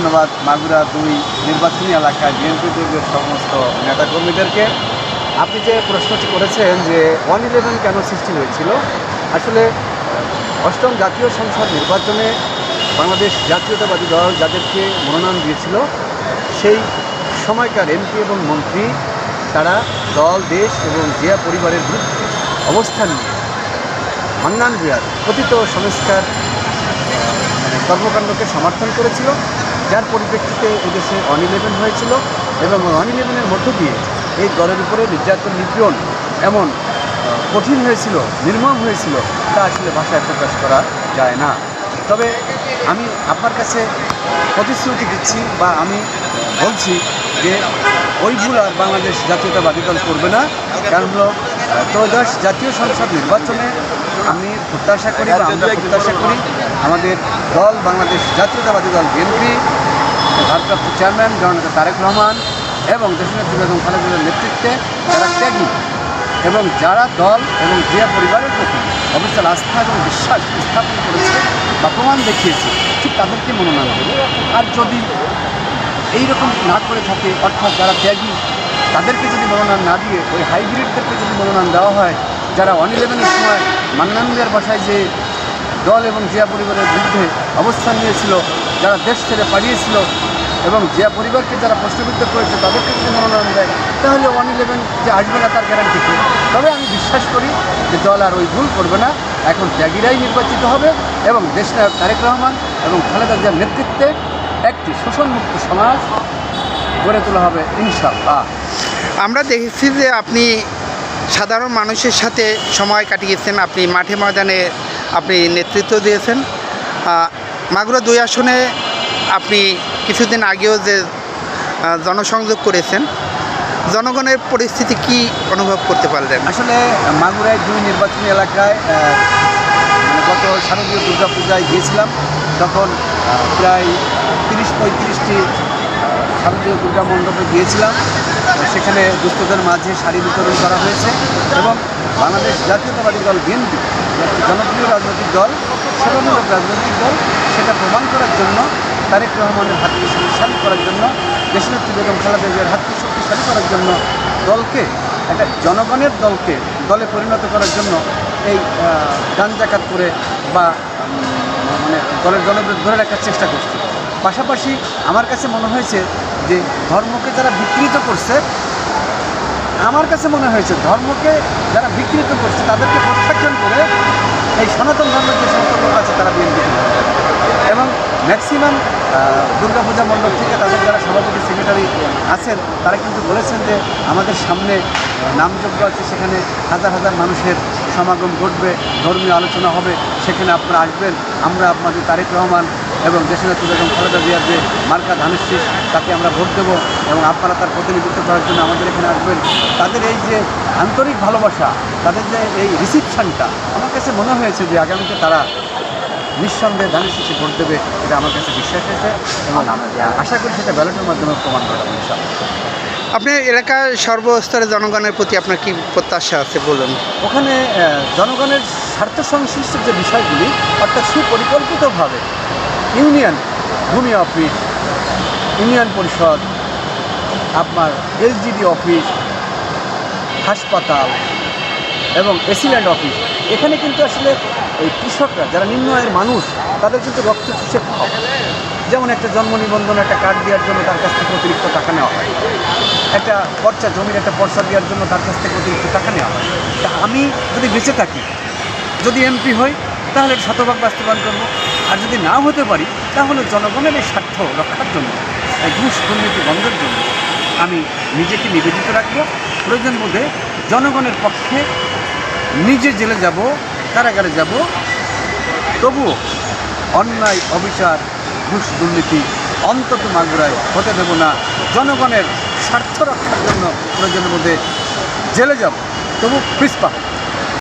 ধন্যবাদ মাগুরা ২ নির্বাচনী এলাকায় বিএনপি দলীয় সমস্ত নেতাকর্মীদেরকে। আপনি যে প্রশ্নটি করেছেন যে 111 কেন সৃষ্টি হয়েছিল, আসলে অষ্টম জাতীয় সংসদ নির্বাচনে বাংলাদেশ জাতীয়তাবাদী দল যাদেরকে মনোনয়ন দিয়েছিল, সেই সময়কার এমপি এবং মন্ত্রী তারা দল, দেশ এবং জিয়া পরিবারের বিরুদ্ধে অবস্থান নিয়ে মান্নান ভূঁইয়ার কথিত সংস্কার কর্মকাণ্ডকে সমর্থন করেছিল, যার পরিপ্রেক্ষিতে এদেশে 111 হয়েছিল এবং 111-এর মধ্য দিয়ে এই দলের উপরে নির্যাতন, নিপীড়ন এমন কঠিন হয়েছিল, নির্মম হয়েছিল, তা আসলে ভাষায় প্রকাশ করা যায় না। তবে আমি আপনার কাছে প্রতিশ্রুতি দিচ্ছি বা আমি বলছি যে ওই ভুল আর বাংলাদেশ জাতীয়তাবাদী দল করবে না। কারণ হলো ত্রয়োদশ জাতীয় সংসদ নির্বাচনে আমি প্রত্যাশা করি বা আমরা প্রত্যাশা করি আমাদের দল বাংলাদেশ জাতীয়তাবাদী দল বিএনপি, ভারপ্রাপ্ত চেয়ারম্যান জননেতা তারেক রহমান এবং দেশনেত্রী বেগম খালেদা জিয়ার নেতৃত্বে যারা ত্যাগী এবং যারা দল এবং জিয়া পরিবারের প্রতি অবিচল আস্থা এবং বিশ্বাস স্থাপন করেছে বা প্রমাণ দেখিয়েছে, ঠিক তাদেরকে মনোনয়ন দেবে। আর যদি এইরকম না করে থাকে, অর্থাৎ যারা ত্যাগী তাদেরকে যদি মনোনয়ন না দিয়ে ওই হাইব্রিডদেরকে যদি মনোনয়ন দেওয়া হয়, যারা 111-এর সময় মান্নান ভূঁইয়ার বাসায় যে দল এবং জিয়া পরিবারের বিরুদ্ধে অবস্থান নিয়েছিল, যারা দেশ ছেড়ে পালিয়েছিল এবং জিয়া পরিবারকে যারা প্রশ্নবিদ্ধ করেছে, তাদেরকে যদি মনোনয়ন দেয়, তাহলে 111 যে আসবে না তার গ্যারান্টি কী? তবে আমি বিশ্বাস করি যে দল আর ওই ভুল করবে না। এখন ত্যাগীরাই নির্বাচিত হবে এবং দেশনায়ক তারেক রহমান এবং খালেদা জিয়ার নেতৃত্বে একটি শোষণমুক্ত সমাজ গড়ে তোলা হবে ইনশাআল্লাহ। আমরা দেখেছি যে আপনি সাধারণ মানুষের সাথে সময় কাটিয়েছেন, আপনি মাঠে ময়দানে আপনি নেতৃত্ব দিয়েছেন। মাগুরা ২ আসনে আপনি কিছুদিন আগেও যে জনসংযোগ করেছেন, জনগণের পরিস্থিতি কি অনুভব করতে পারলেন? আসলে মাগুরায় ২ নির্বাচনী এলাকায় গত শারদীয় দুর্গাপূজায় গিয়েছিলাম, তখন প্রায় ৩০-৩৫টি শারদীয় দুর্গা মণ্ডপে গিয়েছিলাম। সেখানে দুস্থদের মাঝে শাড়ি বিতরণ করা হয়েছে এবং বাংলাদেশ জাতীয়তাবাদী দল বিএনপি একটি জনপ্রিয় রাজনৈতিক দল, সেবামূলক রাজনৈতিক দল, সেটা প্রমাণ করার জন্য, তারেক রহমানের হাতকে শক্তিশালী করার জন্য, দেশনেত্রী বেগম খালেদা জিয়ার হাতকে শক্তিশালী করার জন্য, দলকে একটা জনগণের দলে পরিণত করার জন্য এই গান জাকাত করে বা মানে দলের জনগণ ধরে রাখার চেষ্টা করছে। পাশাপাশি আমার কাছে মনে হয়েছে যে ধর্মকে যারা বিকৃত করছে, ধর্মকে যারা বিকৃত করছে তাদেরকে প্রত্যাখ্যান করে এই সনাতন ধর্মের যে সমস্ত লোক আছে তারা বিএনপি এবং ম্যাক্সিমাম দুর্গাপূজা মণ্ডপ থেকে তাদের যারা সভাপতি সেক্রেটারি আছেন তারা কিন্তু বলেছেন যে আমাদের সামনে নামযজ্ঞ আছে, সেখানে হাজার হাজার মানুষের সমাগম ঘটবে, ধর্মীয় আলোচনা হবে, সেখানে আপনারা আসবেন, আমরা আপনাদের তারেক রহমান এবং দেশনেত্রী বেগম খালেদা জিয়ার যে মার্কা ধানের শীষ তাকে আমরা ভোট দেবো এবং আপনারা তার প্রতিনিধিত্ব করার জন্য আমাদের এখানে আসবেন। তাদের এই যে আন্তরিক ভালোবাসা, তাদের যে এই রিসিপশনটা, আমার কাছে মনে হয়েছে যে আগামীতে তারা নিঃসন্দেহে ধানের শীষে ভোট দেবে, এটা আমার কাছে বিশ্বাস হয়েছে এবং আশা করি সেটা ব্যালটের মাধ্যমে প্রমাণ করা হবে ইনশাআল্লাহ। আপনার এলাকার সর্বস্তরের জনগণের প্রতি আপনার কি প্রত্যাশা আছে বলুন? ওখানে জনগণের স্বার্থ সংশ্লিষ্ট যে বিষয়গুলি, অর্থাৎ সুপরিকল্পিতভাবে ইউনিয়ন ভূমি অফিস, ইউনিয়ন পরিষদ, আপনার এসডিডি অফিস, হাসপাতাল এবং এসিল্যান্ড অফিস, এখানে কিন্তু আসলে এই কৃষকরা যারা নিম্ন আয়ের মানুষ তাদের কিন্তু রক্ত চুষে খাওয়া। যেমন একটা জন্ম নিবন্ধন একটা কার্ড দেওয়ার জন্য তার কাছ থেকে অতিরিক্ত টাকা নেওয়া হয়, একটা পর্চা জমির একটা পর্চা দেওয়ার জন্য তার কাছ থেকে অতিরিক্ত টাকা নেওয়া হয়। তা আমি যদি বেঁচে থাকি, যদি এমপি হই, তাহলে শতভাগ বাস্তবায়ন করবো। আর যদি না হতে পারি, তাহলে জনগণের এই স্বার্থ রক্ষার জন্য, এই ঘুষ দুর্নীতি বন্ধের জন্য আমি নিজেকে নিবেদিত রাখবো। প্রয়োজন বোধে জনগণের পক্ষে নিজে জেলে যাব, কারাগারে যাব, তবুও অন্যায়, অবিচার, ঘুষ দুর্নীতি অন্তত মাগুরায় হতে দেব না। জনগণের স্বার্থ রক্ষার জন্য প্রয়োজনের মধ্যে জেলে যাব, তবু পিছপা